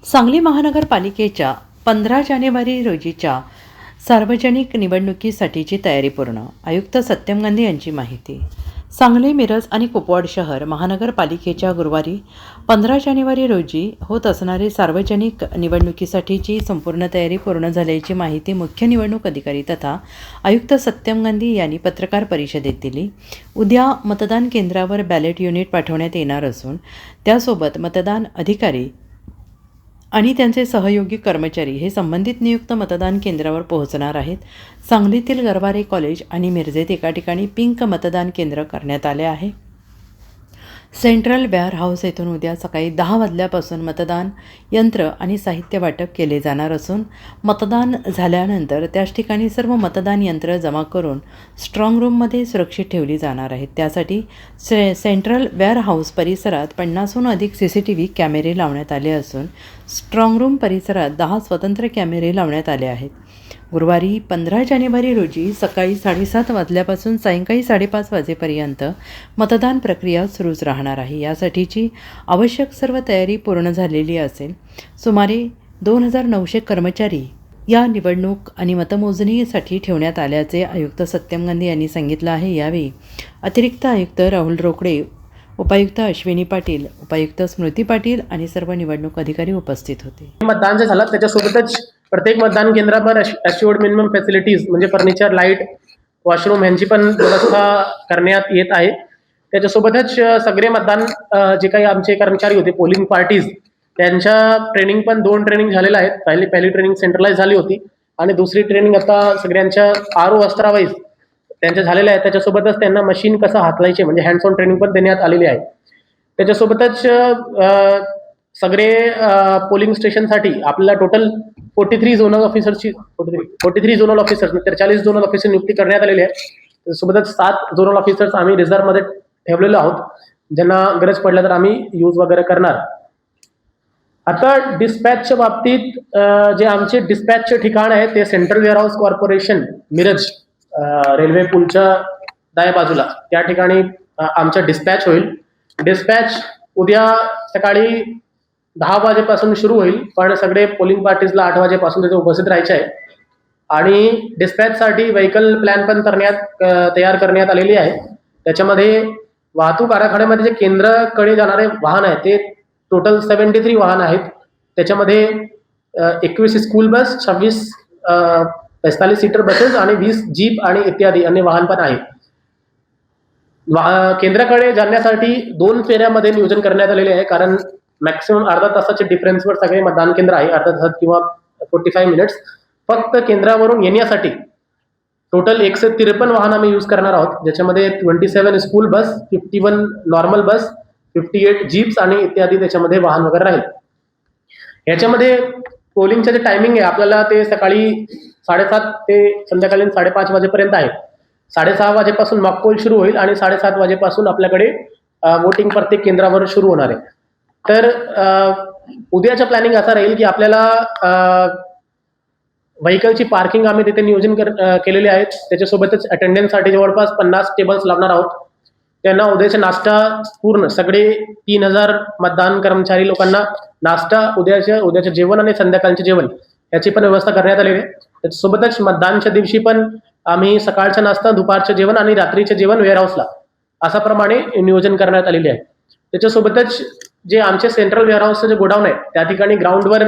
सांगली महानगरपालिकेच्या 15 जानेवारी रोजीच्या सार्वजनिक निवडणुकीसाठीची तयारी पूर्ण. आयुक्त सत्यम गांधी यांची माहिती. सांगली, मिरज आणि कुपवाड शहर महानगरपालिकेच्या गुरुवारी 15 जानेवारी रोजी होत असणारी सार्वजनिक निवडणुकीसाठीची संपूर्ण तयारी पूर्ण झाल्याची माहिती मुख्य निवडणूक अधिकारी तथा आयुक्त सत्यम गांधी यांनी पत्रकार परिषदेत दिली. उद्या मतदान केंद्रावर बॅलेट युनिट पाठवण्यात येणार असून त्यासोबत मतदान अधिकारी आणि त्यांचे सहयोगी कर्मचारी हे संबंधित नियुक्त मतदान केंद्रावर पोहोचणार आहेत. सांगलीतील गरवारे कॉलेज आणि मिरजेत एका ठिकाणी पिंक मतदान केंद्र करण्यात आले आहे. सेंट्रल वेअर हाऊस येथून उद्या सकाळी 10 वाजल्यापासून मतदान यंत्र आणि साहित्य वाटप केले जाणार असून मतदान झाल्यानंतर त्याच ठिकाणी सर्व मतदान यंत्र जमा करून स्ट्रॉंग रूममध्ये सुरक्षित ठेवली जाणार आहेत. त्यासाठी सेंट्रल वेअर हाऊस परिसरात 50हून अधिक CCTV कॅमेरे लावण्यात आले असून स्ट्रॉंग रूम परिसरात 10 स्वतंत्र कॅमेरे लावण्यात आले आहेत. गुरुवारी 15 जानेवारी रोजी सकाळी 7:30 वाजल्यापासून सायंकाळी 5:30 वाजेपर्यंत मतदान प्रक्रिया सुरूच राहणार आहे. यासाठीची आवश्यक सर्व तयारी पूर्ण झालेली असेल. सुमारे 2,900 कर्मचारी या निवडणूक आणि मतमोजणीसाठी ठेवण्यात आल्याचे आयुक्त सत्यम गांधी यांनी सांगितलं आहे. यावेळी अतिरिक्त आयुक्त राहुल रोकडे, उपायुक्त अश्विनी पाटील, उपायुक्त स्मृती पाटील आणि सर्व निवडणूक अधिकारी उपस्थित होते. मतदान जे झालं त्याच्यासोबतच प्रत्येक मतदान केंद्रावर अश्युअर्ड मिनिमम फॅसिलिटीज म्हणजे फर्निचर, लाईट, वॉशरूम यांची पण व्यवस्था करण्यात येत आहे. त्याच्यासोबतच सगळे मतदान जे काही आमचे कर्मचारी होते, पोलिंग पार्टीज, त्यांच्या ट्रेनिंग पण 2 ट्रेनिंग झालेल्या आहेत. पहिली ट्रेनिंग सेंट्रलाइज झाली होती आणि दुसरी ट्रेनिंग आता सगळ्यांच्या RO वस्त्रावाईज त्यांच्या झालेल्या आहेत. त्याच्यासोबतच त्यांना मशीन कसं हाताळायचे म्हणजे हँड्स ऑन ट्रेनिंग पण देण्यात आलेली आहे. त्याच्यासोबतच सगळे पोलिंग स्टेशनसाठी आपल्याला टोटल 43 झोनल ऑफिसर्सची 43 झोनल ऑफिसर्स तर 40 झोनल ऑफिसर नियुक्ती करण्यात आलेली आहे. त्यासोबतच 7 झोनल ऑफिसर्स आम्ही रिझर्व्हमध्ये ठेवलेलो आहोत, ज्यांना गरज पडल्या तर आम्ही यूज वगैरे करणार. आता डिस्पॅचच्या बाबतीत जे आमचे डिस्पॅचचे ठिकाण आहे ते central warehouse corporation Miraj railway पूलच्या डाव्या बाजूला त्या ठिकाणी आमचा डिस्पॅच होईल. डिस्पॅच उद्या सकाळी 10 वाजेपासून सुरू होईल, पण सगळे पोलिंग पार्टीजला 8 वाजेपासून तिथे उपस्थित राहायचे आहे. आणि डिस्पॅचसाठी व्हेकल प्लॅन पण तयार करण्यात आलेली आहे. त्याच्यामध्ये वाहतूक आराखड्यामध्ये जे केंद्राकडे जाणारे वाहन आहेत ते टोटल 73 वाहन आहेत. त्याच्यामध्ये 21 स्कूल बस, 26 45 सीटर बसेस आणि 20 जीप आणि इत्यादी अन्य वाहन पण आहे. केंद्राकडे जाण्यासाठी 2 फेऱ्यामध्ये नियोजन करण्यात आलेले आहे, कारण मॅक्सिमम अर्धा तासाच्या डिफरन्सवर सगळे मतदान केंद्र आहे, अर्धा तासात किंवा 45 मिनिट्स. फक्त केंद्रावरून येण्यासाठी टोटल 153 वाहन आम्ही यूज करणार आहोत, ज्याच्यामध्ये 27 स्कूल बस, 51 नॉर्मल बस, 58 जीप्स आणि इत्यादी त्याच्यामध्ये वाहन वगैरे राहील. याच्यामध्ये पोलिंगचं जे टायमिंग आहे आपल्याला ते सकाळी 7:30 ते संध्याकाळी 5:30 वाजेपर्यंत आहे. 6:30 वाजेपासून मॉक पोल सुरू होईल आणि 7:30 वाजेपासून आपल्याकडे वोटिंग प्रत्येक केंद्रावर सुरू होणार आहे. तर उद्याचं प्लॅनिंग असा राहील की आपल्याला व्हेकलची पार्किंग आम्ही तिथे नियोजन केलेले आहेत. त्याच्यासोबतच अटेंडन्ससाठी जवळपास 50 टेबल्स लावणार आहोत. त्यांना उद्याचा नाश्ता पूर्ण सगळे 3000 मतदान कर्मचारी लोकांना नाश्ता, उद्याचं जेवण आणि संध्याकाळचे जेवण याची पण व्यवस्था करण्यात आलेली आहे. त्याच्यासोबतच मतदानच्या दिवशी पण आम्ही सकाळचा नाश्ता, दुपारचं जेवण आणि रात्रीचे जेवण वेअरहाऊसला अशा प्रमाणे नियोजन करण्यात आलेले आहे. त्याच्यासोबतच जे आमचे सेंट्रल वेअरहाऊसचं जे गोडाऊन आहे त्या ठिकाणी ग्राउंडवर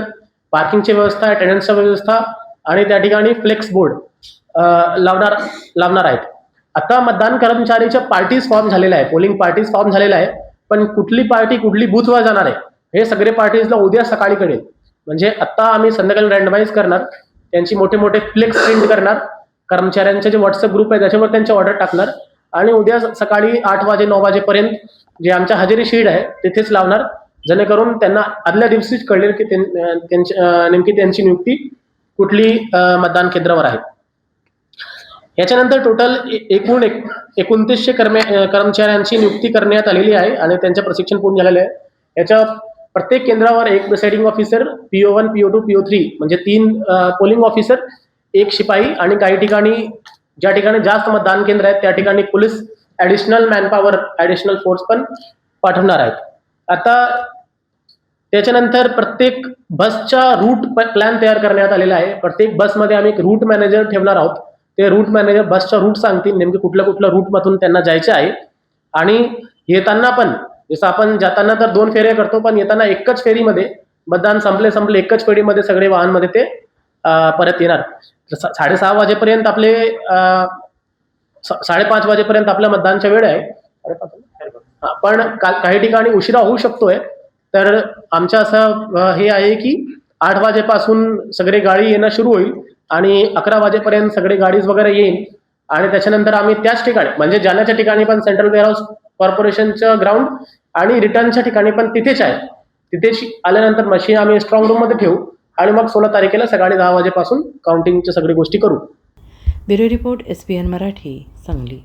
पार्किंगची व्यवस्था, अटेंडन्सची व्यवस्था आणि त्या ठिकाणी फ्लेक्स बोर्ड लावणार आहेत. आता मतदान कर्मचारीच्या पार्टीज फॉर्म झालेला आहे, पोलिंग पार्टीज फॉर्म झालेला आहे, पण कुठली पार्टी कुठली बूथवर जाणार आहे हे सगळे पार्टीजला उद्या सकाळी कळेल. म्हणजे आता आम्ही संध्याकाळी रँडमाइज करणार, त्यांची मोठे फ्लेक्स प्रिंट करणार, कर्मचाऱ्यांचे जे व्हॉट्सअप ग्रुप आहे त्याच्यावर त्यांचे ऑर्डर टाकणार आणि उद्या सकाळी 8 वाजे 9 वाजेपर्यंत जे आमच्या हजेरी शीट आहे तिथेच लावणार, जेणेकरून त्यांना आदल्या दिवशीच कळेल की नेमकी त्यांची नियुक्ती कुठली मतदान केंद्रावर आहे. याच्यानंतर टोटल एकूण 2900 कर्मचाऱ्यांची नियुक्ती करण्यात आलेली आहे आणि त्यांचं प्रशिक्षण पूर्ण झालेलं आहे. याच्या प्रत्येक केंद्रावर एक presiding officer, PO1, PO2, PO3 म्हणजे 3 पोलिंग ऑफिसर, 1 शिपाई आणि काही ठिकाणी ज्या ठिकाणी जास्त मतदान केंद्र आहेत त्या ठिकाणी police additional manpower, additional force पण पाठवणार आहेत. आता त्याच्यानंतर प्रत्येक बसचा रूट प्लॅन तयार करण्यात आलेला आहे. प्रत्येक बसमध्ये आम्ही एक रूट मॅनेजर ठेवणार आहोत. ते रूट मॅनेजर बसचा रूट सांगतील नेमके कुठल्या रूटमधून त्यांना जायचे आहे. आणि येताना पण जसं आपण जाताना तर 2 फेऱ्या करतो, पण येताना एकच फेरीमध्ये मतदान संपले एकच फेरीमध्ये सगळे वाहनमध्ये ते परत येणार. 6:30 वाजेपर्यंत आपले 5:30 वाजेपर्यंत आपल्या मतदानच्या वेळ आहे. 5:30 पण काही ठिकाणी उशिरा होऊ शकतोय. तर आमचं असं हे आहे की 8 वाजेपासून सगळे गाडी येणं सुरू होईल आणि 11 वाजेपर्यंत सगळे गाडीज वगैरे येईल. आणि त्याच्यानंतर आम्ही त्याच ठिकाणी म्हणजे जाण्याच्या ठिकाणी पण सेंट्रल वेअरहाऊस कॉर्पोरेशनचं ग्राउंड आणि रिटर्नच्या ठिकाणी पण तिथेच आहे. तिथेच आल्यानंतर मशीन आम्ही स्ट्रॉंग रूम मध्ये ठेवू आणि मग 16 तारखेला सकाळी 10 वाजेपासून काउंटिंगच्या सगळ्या गोष्टी करू. Bureau report SBN Marathi, Sangli.